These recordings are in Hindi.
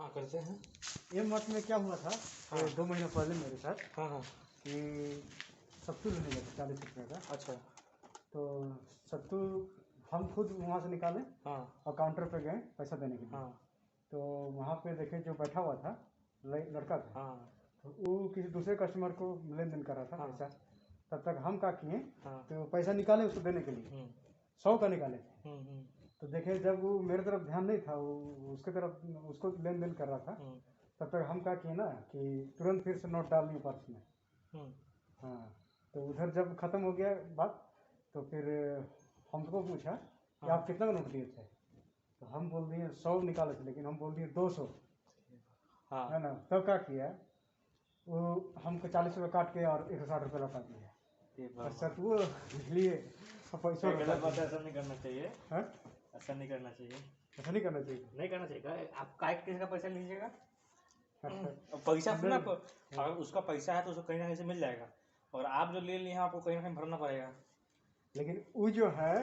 हाँ करते हैं। ये मठ में क्या हुआ था, हाँ। 2 महीने पहले मेरे साथ हाँ हाँ। कि सत्तू लेने गए थे 40 रुपये का। अच्छा। तो सत्तू हम खुद वहाँ से निकाले हाँ और काउंटर पे गए पैसा देने के लिए। हाँ तो वहाँ पे देखे जो बैठा हुआ था लड़का था, हाँ तो वो किसी दूसरे कस्टमर को लेन देन कर रहा था हाँ। पैसा। तब तक हम क्या किए, हाँ। तो पैसा निकाले उसको देने के लिए 100 का निकाले थे। तो देखे जब वो मेरे तरफ ध्यान नहीं था, वो उसके तरफ उसको लेन देन कर रहा था। तब तक हम क्या किए ना कि तुरंत फिर से नोट डाल दिए पर्स में। हाँ, तो उधर जब ख़त्म हो गया बात, तो फिर हमको पूछा कि आप कितना का नोट दिए थे। तो हम बोल दिए 100 निकाले थे, लेकिन हम बोल दिए 200। हाँ। है ना। तब क्या किया, वो हमको 40 रुपये काट के और 160 रुपये लौटा दिया। और सर वो लिए पैसा गलत बात है, ऐसा नहीं करना चाहिए। है, ऐसा नहीं करना चाहिए। ऐसा नहीं करना चाहिए। नहीं करना चाहिए। आप काय किसी का पैसा लीजिएगा? अच्छा। पैसा अपना अगर उसका पैसा है तो उसको कहीं ना कहीं से मिल जाएगा, और आप जो ले लिए हैं आपको कहीं ना कहीं भरना पड़ेगा। लेकिन वो जो है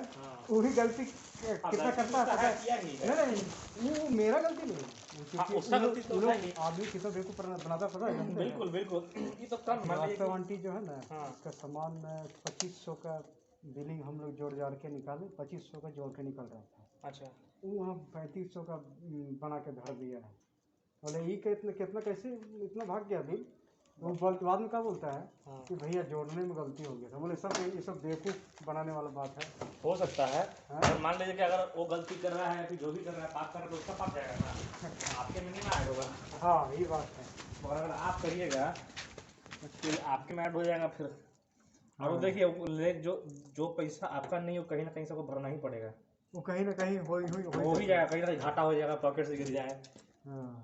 वही गलती कितना करता है किया ही है। नहीं, वो मेरा गलती नहीं है, उसका गलती तो है ही। आदमी कितना बेवकूफ बनाता पता है। बिल्कुल बिल्कुल। ये तो कम वास्तव आंटी जो है ना, हाँ। उसका सामान 2500 का बिलिंग हम लोग जोड़ जाड़ के निकाले, 2500 का जोड़ के निकल रहा था। अच्छा। वो वहाँ 3500 का बना के धर दिया है। बोले ये कितना कैसे इतना भाग गया बिल। वो बाद में क्या बोलता है कि भैया जोड़ने में गलती हो गया था। बोले सब ये सब बेवकूफ़ बनाने वाला बात है। हो सकता है। और मान लीजिए कि अगर वो गलती कर रहा है, फिर जो भी कर रहा है पाप कर रहा है, तो उसका पाप जाएगा ना, आपके में नहीं ना ऐड होगा। हाँ, यही बात है। और अगर आप करिएगा फिर आपके में ऐड हो जाएगा फिर। और वो देखिए जो पैसा आपका नहीं हो, कहीं ना कहीं से वो भरना ही पड़ेगा। वो कहीं ना कहीं हो ही जाएगा, कहीं ना कहीं घाटा हो जाएगा, पॉकेट से गिर जाए।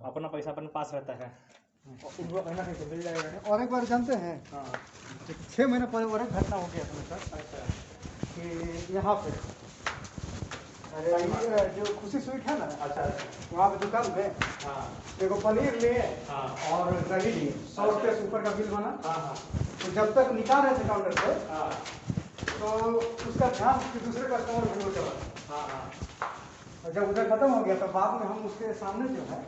अपना पैसा अपने पास रहता है, उनको कहीं ना कहीं से मिल जाएगा। और एक बार जानते हैं, 6 महीने पहले और एक घटना हो गया था सर। अच्छा। कि यहाँ पे जो खुशी स्वीट है ना, अच्छा। वहाँ पे दुकान में देखो पनीर लिए और दही लिए, 100 रुपये से ऊपर का बिल बना। तो जब तक निकाल रहे थे काउंटर पे, तो उसका ध्यान दूसरे कस्टमर भी हो चला। और जब उधर खत्म हो गया तो बाद में हम उसके सामने जो है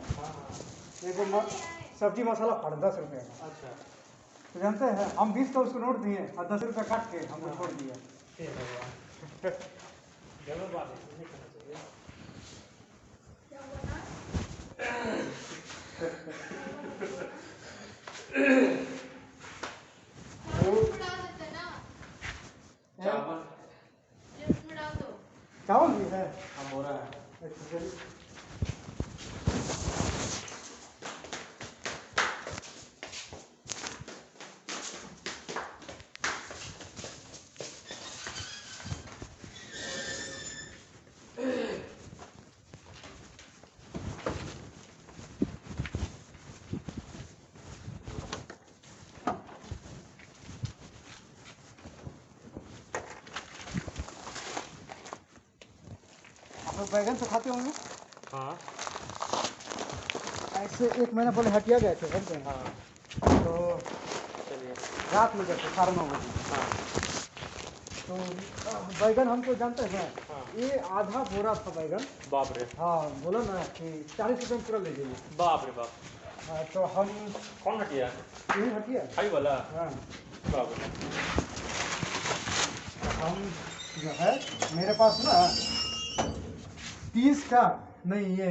देखो सब्जी मसाला पड़ 10 रुपये का। अच्छा। तो जानते हैं हम 20 का उसको नोट दिए और 10 रुपये काट के हमको छोड़ दिया। गलत बात है, नहीं करना चाहिए। चावल भी है। हाँ, हो रहा है। आप लोग बैगन तो खाते होंगे। हाँ। ऐसे 1 महीना पहले हटिया गए थे समझे। हाँ। तो चलिए। रात में गए थे 9:30 बजे। हाँ। तो बैगन हमको जानते हैं, ये आधा बोरा था बैगन। बाप रे। हाँ, बोला ना कि 40 रुपये में पूरा ले जाइए। बाप रे बाप। तो हम कौन हटिया? यही हटिया। हाई वाला। हाँ, बाप रे। हम जो है मेरे पास ना 30 का नहीं, ये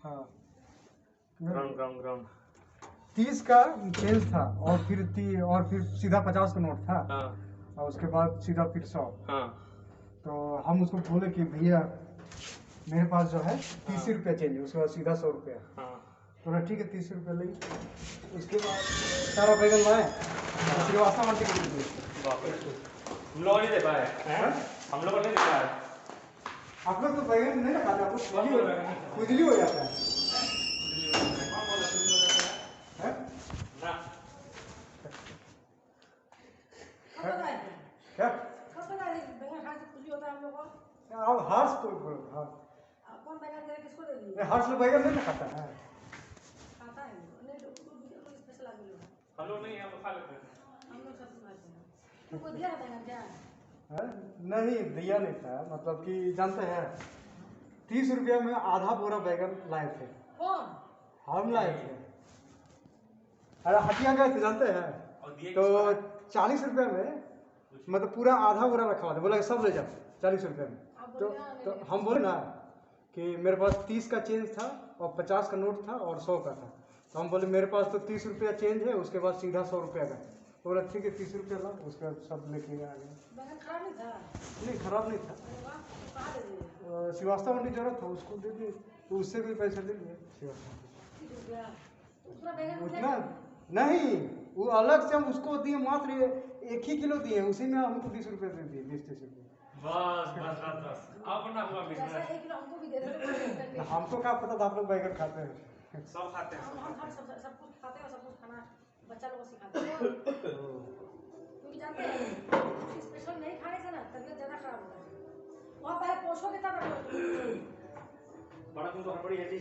हाँ ग्राउंड 30 का चेंज था, और फिर सीधा 50 का नोट था। हाँ। और उसके बाद सीधा फिर 100। हाँ। तो हम उसको बोले कि भैया मेरे पास जो है 30 रुपया चेंज है। उसके बाद सीधा 100 रुपया। हाँ। बोला ठीक है 30 रुपये लेंगे। उसके बाद सारा बैगन लाए, श्रीवास्तव आंटी को दे दिए। बाप रे। हम लोग नहीं दे पाए हैं। हम लोग नहीं दे पाए। आप लोग तो बैगन नहीं ना खाते, आपको खुजली हो जाता है। ना। क्या आप हर्ष को हर्ष लोग बैगन नहीं ना खाता है। हम लोग नहीं, हम लोग खा लेते हैं। नहीं दिया नहीं था, मतलब कि जानते हैं 30 रुपया में आधा बोरा बैगन लाए थे। हम लाए थे। अरे हटिया गए थे जानते हैं, तो 40 रुपये में मतलब पूरा आधा बोरा रखा हुआ था, बोला कि सब ले जाओ 40 रुपये में। तो हम बोले ना कि मेरे पास 30 का चेंज था और 50 का नोट था और 100 का था। तो हम बोले मेरे पास तो 30 रुपया चेंज है, उसके बाद सीधा 100 रुपया का। तो बोला ठीक है 30 रुपया ला, उसके बाद सब लेके आ गए। नहीं खराब नहीं था, श्रीवास्तव मंडी जरूरत था उसको दे दिए, तो उससे भी पैसा ले लिए श्रीवास्तव। उतना नहीं, वो अलग से हम उसको दिए, मात्र 1 ही किलो दिए, उसी में हमको 20 रुपये दे दिए, 20-30 रुपये। बस बस बस बस अपना हुआ बिजनेस। हमको क्या पता था आप लोग बैगन खाते हैं। सब खाते हैं, हम सब कुछ खाते हैं और सब कुछ खाना बच्चा लोगों को सिखाते हैं। क्योंकि जानते हैं कुछ स्पेशल नहीं खाने से ना तबीयत ज़्यादा खराब होता है। वहाँ पहले पोछोगे तब रखोगे। बड़ा तुम तो हड़बड़ी है जी।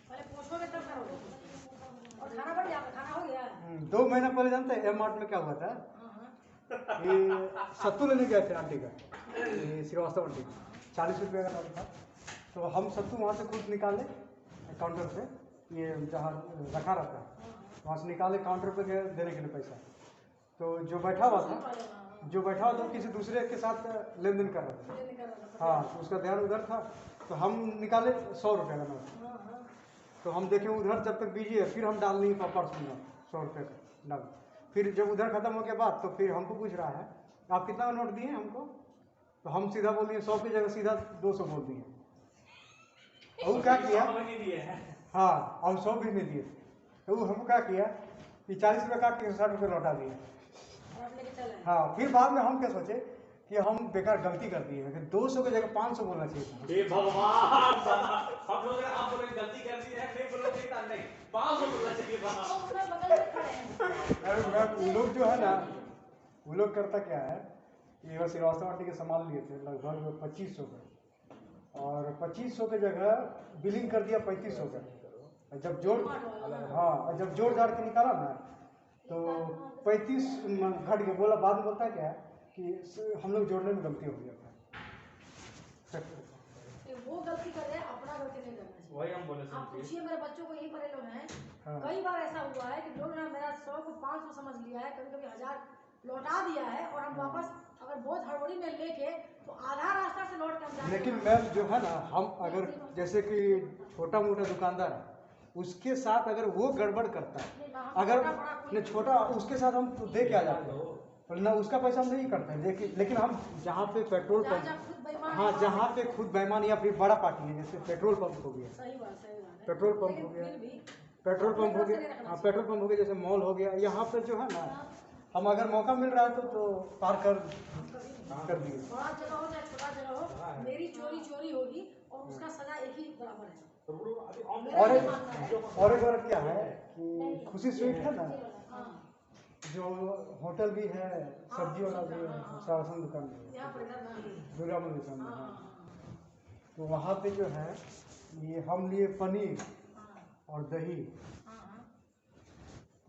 पहले पोछोगे तब करोगे और खाना बढ़ जाएगा। खाना हो गया 2 महीना पहले जानते हैं एम मार्ट में क्या हुआ था कि सत्तू लेने गए थे आंटी का, श्रीवास्तव आंटी 40 रुपये का दाम था। तो हम सत्तू वहाँ से खुद निकाले काउंटर पे, ये जहाँ रखा रहता है वहाँ से निकाले, काउंटर पे गए देने के लिए पैसा। तो जो बैठा हुआ था किसी दूसरे के साथ लेन देन कर रहा था। हाँ, तो उसका ध्यान उधर था, तो हम निकाले 100 रुपये का नोट। तो हम देखें उधर जब तक बिजी है, फिर हम डाल नहीं पर्स में 100 रुपये का डाल। फिर जब उधर खत्म हो के बाद तो फिर हमको पूछ रहा है आप कितना का नोट दिए हमको। तो हम सीधा बोल दिए 100 की जगह सीधा 200 बोल दिए। वो क्या किया, हाँ हम 100 भी नहीं दिए। तो वो हमको क्या किया कि 40 रुपये काट के 60 रुपये लौटा दिए। हाँ, फिर बाद में हम क्या सोचे कि हम बेकार गलती कर दिए, कि 200 की जगह 500 बोलना चाहिए। हे भगवान, हम लोग आप लोग गलती कर दी है, फिर बोलो कि नहीं 500 बोलना चाहिए। वो लोग जो है ना, वो लोग करता क्या है, ये श्रीवास्तव आंटी के सामान लिए थे लगभग 2500 का, और 2500 की जगह बिलिंग कर दिया 3500 का। जब जब जोड़ जाड़ के निकाला ना तो 35 घट के बोला। बाद में बोलता है क्या कि हम लोग जोड़ने में गलती हो गया था। वो गलती करे, अपना गलती नहीं करना चाहिए। वही हम बोले। आप पूछिए, मेरे बच्चों को यही पढ़े लोग हैं। हाँ। कई बार ऐसा हुआ है कि लोग ना मेरा 100 को 500 समझ लिया है, कभी कभी 1000 लौटा दिया है, और हम वापस अगर बहुत हड़बड़ी में लेके तो आधा रास्ता से लौट कर। लेकिन मैम जो है ना, हम अगर जैसे कि छोटा मोटा दुकानदार है, उसके साथ अगर वो गड़बड़ करता है, अगर नहीं छोटा, उसके साथ हम दे के आ जाते हैं, ना उसका पैसा हम नहीं करते हैं। लेकिन हम जहाँ पे पेट्रोल पंप, हाँ जहाँ पे खुद बेईमान या फिर बड़ा पार्टी है, जैसे पेट्रोल पंप हो गया, पेट्रोल पंप हो गया, हाँ पेट्रोल पंप हो गया, जैसे मॉल हो गया, यहाँ पे जो है ना, हम अगर मौका मिल रहा है तो पार कर दिए। बड़ा जगह हो चाहे छोटा जगह हो, मेरी चोरी चोरी होगी और उसका सजा एक ही बराबर है। और एक बार क्या है कि खुशी स्वीट है ना, जो होटल भी है, सब्जी वाला भी है, राशन दुकान भी है, दुर्गा मंदिर सामने है। तो वहाँ पे जो है ये हम लिए पनीर और दही,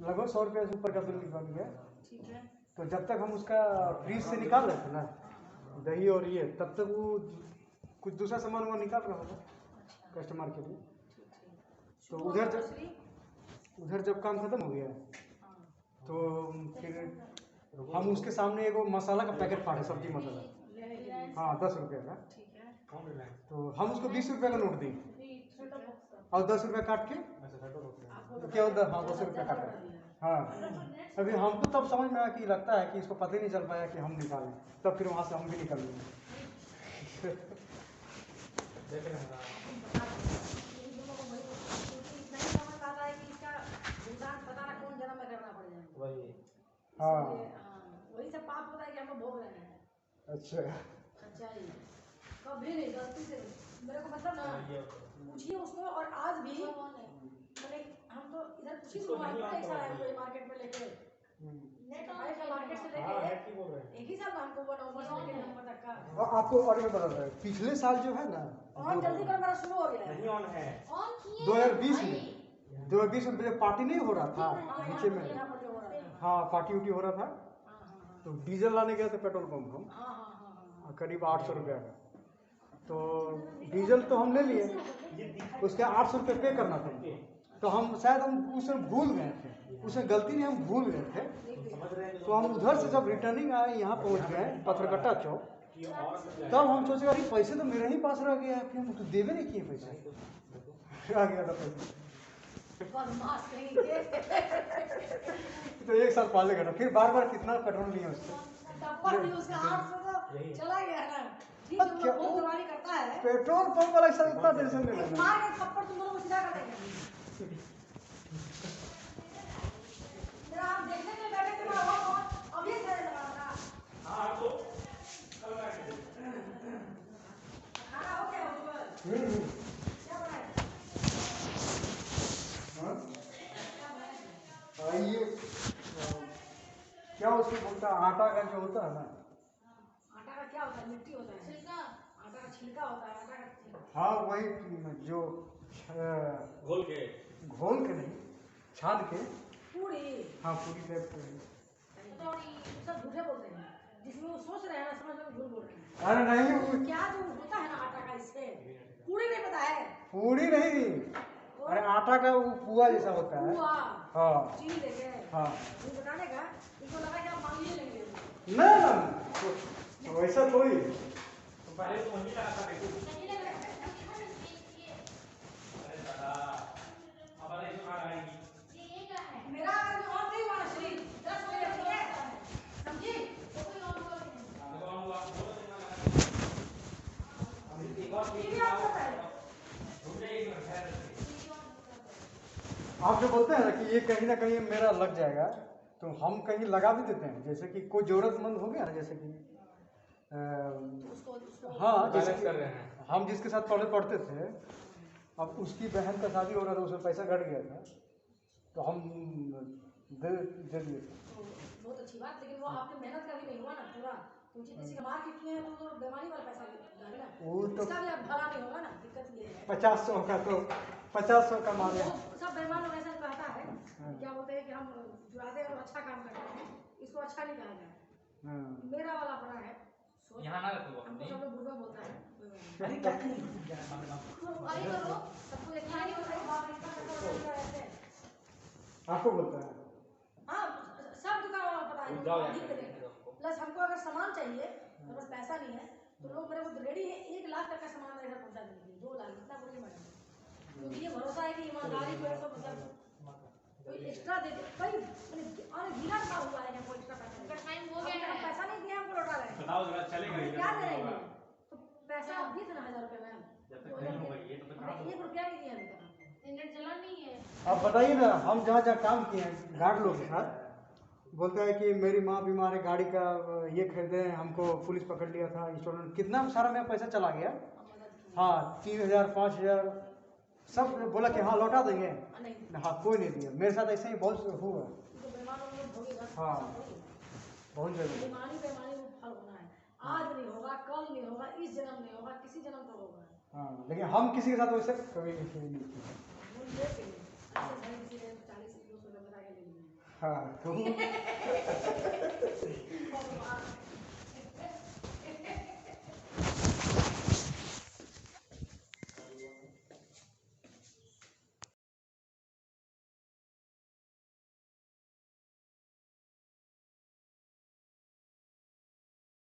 लगभग 100 रुपये से ऊपर का बिल बन गया। तो जब तक हम उसका फ्रीज से निकाल रहे थे ना दही और ये, तब तक वो कुछ दूसरा सामान वो निकाल रहा होगा कस्टमर के लिए। तो उधर जब काम खत्म हो गया तो फिर हम उसके सामने एक मसाला का पैकेट फाड़े, सब्जी मसाला, हाँ 10 रुपये का। तो हम उसको 20 रुपये का नोट दिए और 10 रुपये काट के क्या होता, हाँ 10 रुपये काटा। हाँ, अभी हमको तब समझ में आया कि लगता है कि इसको पता ही नहीं चल पाया कि हम निकालें, तब फिर वहाँ से हम भी निकल गए। हाँ वही सब पाप होता है कि हम लोग भोग रहे हैं। अच्छा सच्चाई कभी नहीं, गलती से मेरे को मतलब ना पूछिए उसको। और आज भी मैंने, हम तो इधर मार्केट में लेके मार्केट से लेके एक ही साल में हमको 1 नवंबर से लेके नवंबर तक का। और आपको और ये बता रहा है, पिछले साल जो है ना, और जल्दी कर, मेरा शुरू हो गया है। नहीं ऑन है, 2020 में जो पार्टी नहीं हो रहा था नीचे में, हाँ पार्टी उटी हो रहा था, तो डीजल लाने गए थे पेट्रोल पंप हम, करीब 800 रुपये का। तो डीजल तो हम ले लिए, उसके 800 रुपये पे करना था। तो हम शायद हम उसमें भूल गए थे, उसमें गलती नहीं, हम भूल गए थे। तो हम उधर से जब रिटर्निंग आए, यहाँ पहुँच गए पत्थरकट्टा चौक, तब हम सोचे अरे पैसे तो मेरे ही पास रह गया है, फिर हम तो देवे नहीं किए पैसे, आ गया था पैसे। तो 1 साल पहले घटा, फिर बार बार कितना पेट्रोल लिया उससे। चला गया ना, ठीक है, वो बहुत दवाई करता है। पेट्रोल पंप वाला सब इतना टेंशन ले लेना। मार के थप्पड़ तुम दोनों को सीधा कर देंगे। मेरा आप देखने के लिए बैठे थे, मेरा बहुत अभी से लगा था। हाँ तो कल बैठे खाना हो गया होगा? क्या बनाया? हाँ? ये क्या उसको बोलता है, आटा का जो होता है ना, आटा का क्या होता है? मिट्टी होता है, छिलका। आटा का छिलका होता है, आटा का छिलका। हाँ वही जो घोल के नहीं, छान के। पूरी। हाँ पूरी टाइप के। सब झूठे बोलते हैं, जिसमें वो सोच रहे हैं ना, समझ में झूठ बोल रहे हैं। अरे नहीं, क्या जो होता है ना आटा का, इससे पूरी नहीं पता है। पूरी नहीं, अरे आटा का वो पुआ जैसा होता है। पुआ। हाँ चीनी देके। हाँ। ये बताने का, इनको लगा कि आप मांग ही लेंगे। नहीं ना, तो वैसा थोड़ी। तो पहले तो वही लगा था देखो। हमारे इसमें आ आएगी। मेरा अगर और नहीं हुआ ना शरीर 10 बजे ठीक है, समझी? आप जो बोलते हैं ना कि ये कहीं ना कहीं मेरा लग जाएगा, तो हम कहीं लगा भी देते हैं। जैसे कि कोई जरूरतमंद हो गया ना, जैसे कि हाँ, जैसे कर रहे हैं। हम जिसके साथ पहले पढ़ते थे, अब उसकी बहन का शादी हो रहा था, उसमें पैसा घट गया था, तो हम दे दिए। बहुत अच्छी बात, लेकिन वो आपके मेहनत का भी नहीं हुआ ना पूरा। तो किसी का मार के किए हैं, वो तो बेमानी वाला पैसा जाएगा ना, वो तो इसका भी अब भला नहीं होगा ना। दिक्कत ये है 50-100 का, तो 50-100 का मारे। वो सब बेईमान लोग ऐसा कहता है, क्या बोलते हैं कि हम जुड़ाते हैं और अच्छा काम करते हैं, इसको अच्छा नहीं कहा जाए। मेरा वाला बड़ा है सोच, यहाँ ना रखो हमको सब लोग बुरा बोलता है। अरे क्या तो भाई करो, सबको देखना नहीं होता है, बाप इतना पैसा रहते हैं। आपको बोलता है हाँ, सब दुकान वाला पता है, प्लस हमको अगर सामान चाहिए तो बस पैसा नहीं है, तो लोग मेरे को रेडी है 1 लाख तक का सामान मेरे घर पहुंचा देने के लिए, 2 लाख इतना बोलिए मैडम, क्योंकि ये भरोसा है कि ईमानदारी को तो मतलब कोई एक्स्ट्रा दे दे, कोई मैंने गिना था हुआ है कोई एक्स्ट्रा पैसा टाइम हो गया है, पैसा नहीं दिया हमको लौटा रहे हैं, बताओ जरा चलेगा क्या करेंगे? तो पैसा आप दिए थे ना 1000 रुपये मैम, जब तक नहीं होगा ये तो काम 1 रुपया नहीं दिया अभी तक। इंटरनेट चला नहीं है। आप बताइए ना, हम जहाँ जहाँ काम किए हैं गार्ड लोग के साथ, बोलते हैं कि मेरी माँ बीमार है, गाड़ी का ये खरीदे, हमको पुलिस पकड़ लिया था, इंस्टॉलमेंट कितना सारा मेरा पैसा चला गया। हाँ 3000 5000 सब बोला कि हाँ लौटा देंगे, हाँ कोई नहीं दिया। मेरे साथ ऐसे ही बहुत हुआ। हाँ बहुत जरूरी। बेईमानी बेईमानी में फल होना है, आज नहीं होगा, कल नहीं होगा, इस जन्म नहीं होगा, किसी जन्म तो होगा। हाँ लेकिन हम किसी के साथ वैसे कभी नहीं किए। हाँ तो